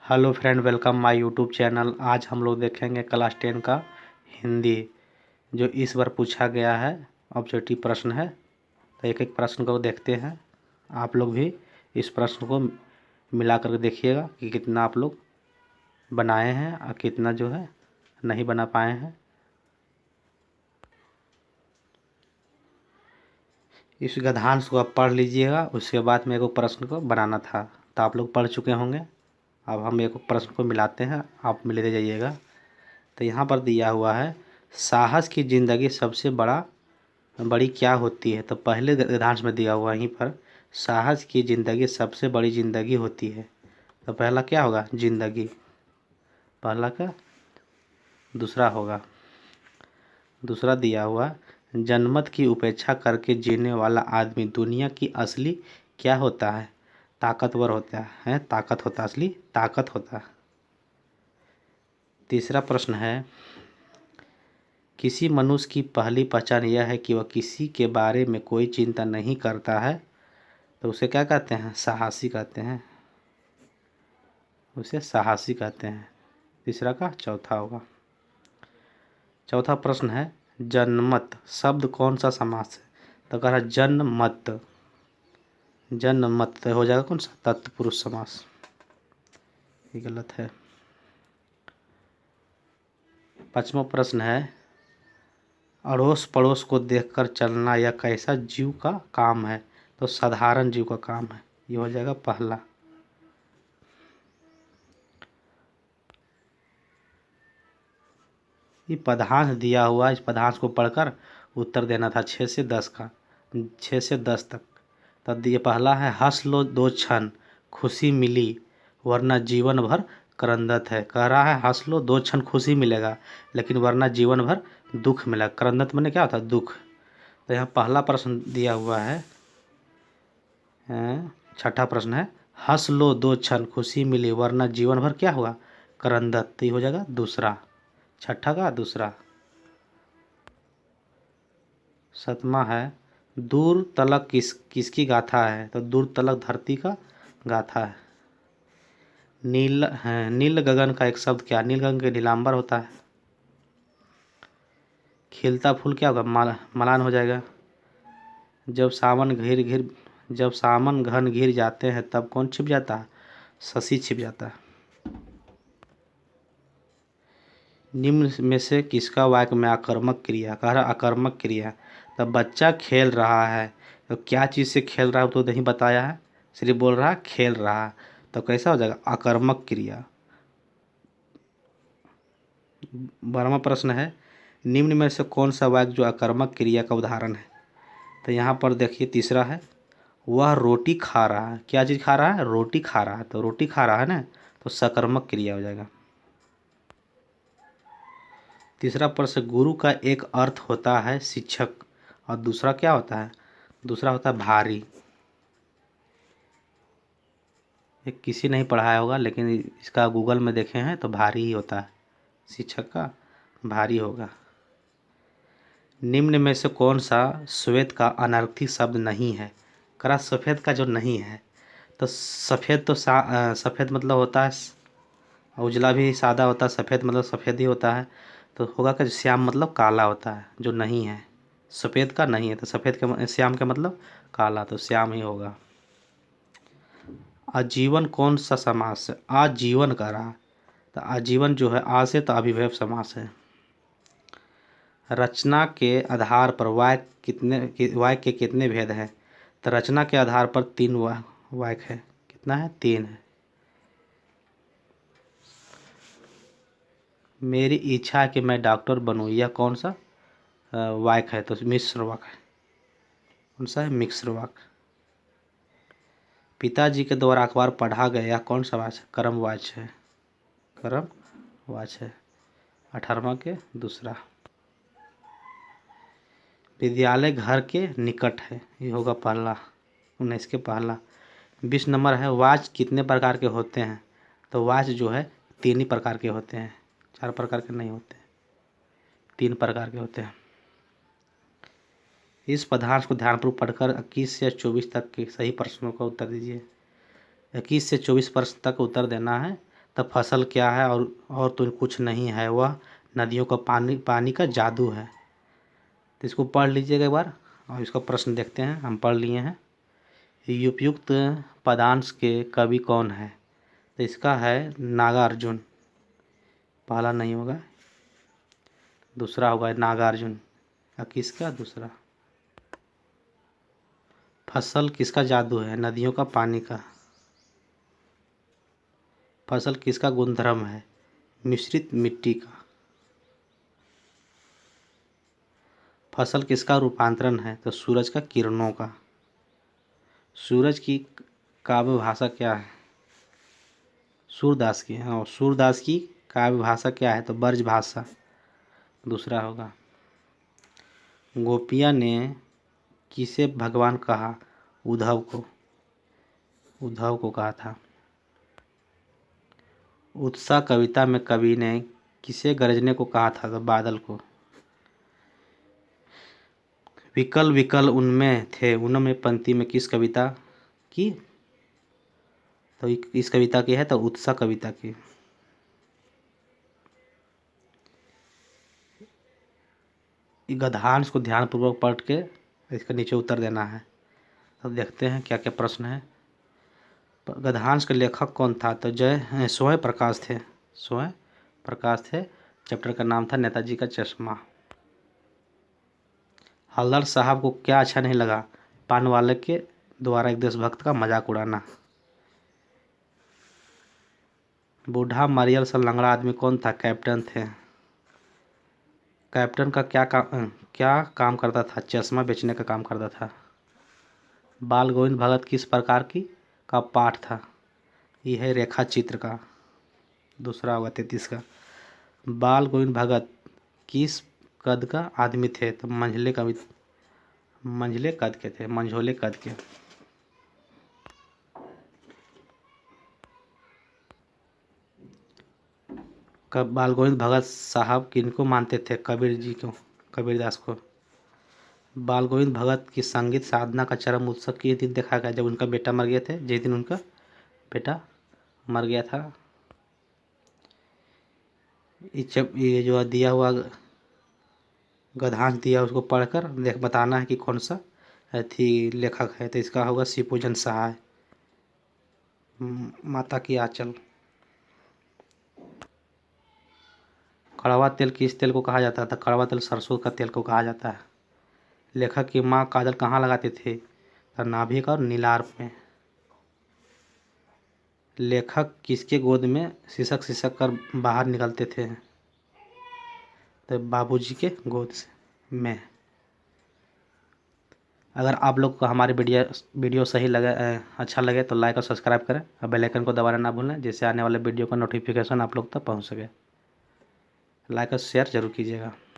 Hello friend, welcome my YouTube channel. आज हम लोग देखेंगे क्लास 10 का हिंदी, जो इस बार पूछा गया है। ऑब्जेक्टिव प्रश्न है, तो एक एक प्रश्न को देखते हैं। आप लोग भी इस प्रश्न को मिला कर देखिएगा कि कितना आप लोग बनाए हैं और कितना जो है नहीं बना पाए हैं। इस गद्यांश को आप पढ़ लीजिएगा, उसके बाद मेरे को प्रश्न को बनाना था, तो आप लोग पढ़ चुके होंगे। अब हम एक प्रश्न को मिलाते हैं, आप मिलते जाइएगा। तो यहाँ पर दिया हुआ है, साहस की ज़िंदगी सबसे बड़ी क्या होती है। तो पहले गद्यांश में दिया हुआ यहीं पर, साहस की ज़िंदगी सबसे बड़ी ज़िंदगी होती है। तो पहला क्या होगा, ज़िंदगी पहला का, दूसरा होगा, दूसरा दिया हुआ, जनमत की उपेक्षा करके जीने वाला आदमी दुनिया की असली क्या होता है। ताकतवर होता है, ताकत होता, असली ताकत होता। तीसरा प्रश्न है, किसी मनुष्य की पहली पहचान यह है कि वह किसी के बारे में कोई चिंता नहीं करता है। तो उसे क्या कहते हैं, साहसी कहते हैं, उसे साहसी कहते हैं। तीसरा का चौथा होगा। चौथा प्रश्न है, जनमत शब्द कौन सा समास है। तो कह रहा है जनमत, जनमत तो हो जाएगा कौन सा, तत्पुरुष समास। ये गलत है। पांचवा प्रश्न है, अड़ोस पड़ोस को देखकर चलना यह कैसा जीव का काम है। तो साधारण जीव का काम है, ये हो जाएगा पहला। ये पदांश दिया हुआ, इस पदांश को पढ़कर उत्तर देना था 6 से 10 का, 6 से 10 तक। तब ये पहला है, हंस लो दो क्षण खुशी मिली वरना जीवन भर करंदत है। कह रहा है हंस लो दो क्षण खुशी मिलेगा, लेकिन वरना जीवन भर दुख मिलेगा। करंदत मैंने क्या होता है, दुख। तो यहाँ पहला प्रश्न दिया हुआ है, छठा प्रश्न है, हंस लो दो क्षण खुशी मिली वरना जीवन भर क्या हुआ, करंदत। तो ये हो जाएगा दूसरा, छठा का दूसरा। सतमा है, दूर तलक किसकी गाथा है। तो दूर तलक धरती का गाथा है। नील है, नील गगन का एक शब्द क्या, नील गगन के नीलांबर होता है। खिलता फूल क्या होगा, मलान हो जाएगा। जब सावन घन घिर जाते हैं तब कौन छिप जाता है, शशि छिप जाता है। निम्न में से किसका वाक्य में आकर्मक क्रिया, कह रहा आकर्मक क्रिया। तब बच्चा खेल रहा है, तो क्या चीज़ से खेल रहा है तो नहीं बताया है, सिर्फ बोल रहा है खेल रहा है। तो कैसा हो जाएगा, आकर्मक क्रिया। 12वां प्रश्न है, निम्न में से कौन सा वाक्य जो आकर्मक क्रिया का उदाहरण है। तो यहाँ पर देखिए तीसरा है, वह रोटी खा रहा है। क्या चीज़ खा रहा है, रोटी खा रहा है। तो रोटी खा रहा है ना, तो सकर्मक क्रिया हो जाएगा। तीसरा प्रश्न, गुरु का एक अर्थ होता है शिक्षक और दूसरा क्या होता है, दूसरा होता है भारी। ये किसी नहीं पढ़ाया होगा, लेकिन इसका गूगल में देखे हैं तो भारी ही होता है, शिक्षक का भारी होगा। निम्न में से कौन सा श्वेत का अनर्थी शब्द नहीं है। करा सफ़ेद का जो नहीं है। तो सफ़ेद तो सफ़ेद मतलब होता है, उजला भी सादा होता है, सफ़ेद मतलब सफ़ेद ही होता है। तो होगा कि श्याम मतलब काला होता है, जो नहीं है, सफ़ेद का नहीं है। तो सफ़ेद का श्याम का मतलब काला, तो श्याम ही होगा। आजीवन कौन सा समास है, आजीवन का रहा। तो आजीवन जो है आ से तो अभिभव समास है। रचना के आधार पर वाक्य के कितने भेद हैं। तो रचना के आधार पर 3 वाक्य है। कितना है, 3 है। मेरी इच्छा है कि मैं डॉक्टर बनूं, यह कौन सा वाक्य है। तो मिश्र वाक्य है। कौन सा है, मिश्र वाक्य। पिताजी के द्वारा अखबार पढ़ा गया, कौन सा वाक्य है, कर्मवाच्य है, कर्मवाच्य है। 18वां के दूसरा। विद्यालय घर के निकट है, ये होगा पहला, 19 के पहला। 20 नंबर है, वाच कितने प्रकार के होते हैं। तो वाच जो है 3 ही प्रकार के होते हैं, 4 प्रकार के नहीं होते, 3 प्रकार के होते हैं। इस पदार्थ को ध्यानपूर्वक पढ़कर 21 से 24 तक के सही प्रश्नों का उत्तर दीजिए। 21 से 24 प्रश्न तक उत्तर देना है, तब फसल क्या है और तो कुछ नहीं है, वह नदियों का पानी, पानी का जादू है। तो इसको पढ़ लीजिएगा एक बार और इसका प्रश्न देखते हैं। हम पढ़ लिए हैं। उपयुक्त पदांश के कवि कौन है? तो इसका है नागार्जुन। पहला नहीं होगा, दूसरा होगा नागार्जुन। और किसका दूसरा? फसल किसका जादू है? नदियों का, पानी का। फसल किसका गुणधर्म है? मिश्रित मिट्टी का। फसल किसका रूपांतरण है? तो सूरज का किरणों का। सूरज की काव्य भाषा क्या है? सूरदास की। हाँ, सूरदास की काव्य भाषा क्या है? तो ब्रज भाषा। दूसरा होगा। गोपियाँ ने किसे भगवान कहा? उद्धव को। उद्धव को कहा था। उत्साह कविता में कवि ने किसे गरजने को कहा था? तो बादल को। विकल विकल उनमें थे, उनमें पंक्ति में किस कविता की? तो इस कविता की है, तो उत्साह कविता की। गद्यांश को ध्यानपूर्वक पढ़ के इसके नीचे उत्तर देना है। तो देखते हैं क्या क्या प्रश्न है। गद्यांश के लेखक कौन था? तो स्वयं प्रकाश थे। स्वयं प्रकाश थे। चैप्टर का नाम था नेताजी का चश्मा। हल्दर साहब को क्या अच्छा नहीं लगा? पान वाले के द्वारा एक देशभक्त का मजाक उड़ाना। बूढ़ा मरियल सा लंगड़ा आदमी कौन था? कैप्टन थे। कैप्टन का क्या काम करता था? चश्मा बेचने का काम करता था। बाल गोविंद भगत किस प्रकार की का पाठ था? यह है रेखा चित्र का। दूसरा होगा 33 का। बाल गोविंद भगत किस कद का आदमी थे? तो मंझले कद के थे, मंझोले कद के। कब बाल गोविंद भगत साहब किनको मानते थे? कबीर जी को, कबीरदास को। बाल गोविंद भगत की संगीत साधना का चरम उत्सव किस दिन देखा गया? जब उनका बेटा मर गया थे, जिस दिन उनका बेटा मर गया था। ये जो दिया हुआ गद्यांश दिया उसको पढ़कर बताना है कि कौन सा थी लेखक है। तो इसका होगा शिवपूजन सहाय। माता की आंचल। कड़वा तेल किस तेल को कहा जाता था? कड़वा तेल सरसों का तेल को कहा जाता है। लेखक की माँ काजल कहाँ लगाते थे? तो नाभिक और नीलार में। लेखक किसके गोद में सिसक सिसक कर बाहर निकलते थे? तो बाबूजी के गोद से में। अगर आप लोग को हमारी वीडियो सही लगे, अच्छा लगे तो लाइक और सब्सक्राइब करें और बेल आइकन को दबाना ना भूलें, जिससे आने वाले वीडियो का नोटिफिकेशन आप लोग तक पहुंच सके। लाइक और शेयर जरूर कीजिएगा।